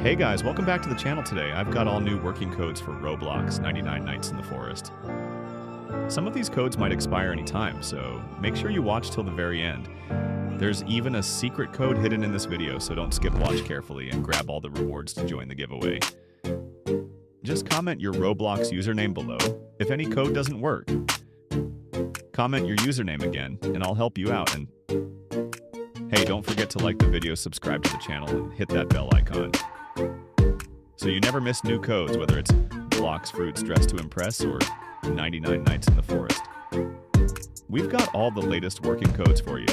Hey guys, welcome back to the channel today. I've got all new working codes for Roblox 99 Nights in the Forest. Some of these codes might expire anytime, so make sure you watch till the very end. There's even a secret code hidden in this video, so don't skip watch carefully and grab all the rewards to join the giveaway. Just comment your Roblox username below if any code doesn't work. Comment your username again, and I'll help you out. And hey, don't forget to like the video, subscribe to the channel, and hit that bell icon, so you never miss new codes, whether it's blocks, fruits, dress to impress, or 99 Nights in the Forest. We've got all the latest working codes for you.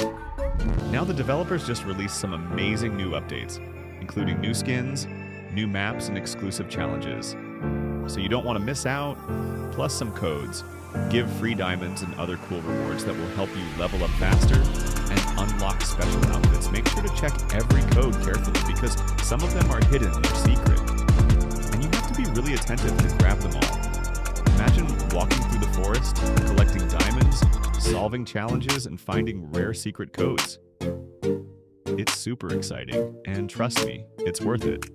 Now the developers just released some amazing new updates, including new skins, new maps, and exclusive challenges. So you don't want to miss out, plus some codes. Give free diamonds and other cool rewards that will help you level up faster and unlock special outfits. Make sure to check every code carefully because some of them are hidden and they're secret. And you have to be really attentive to grab them all. Imagine walking through the forest, collecting diamonds, solving challenges, and finding rare secret codes. It's super exciting, and trust me, it's worth it.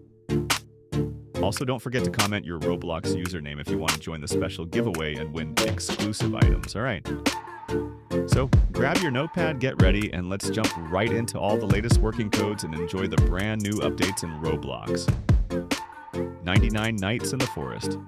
Also, don't forget to comment your Roblox username if you want to join the special giveaway and win exclusive items, alright? So, grab your notepad, get ready, and let's jump right into all the latest working codes and enjoy the brand new updates in Roblox. 99 Nights in the Forest.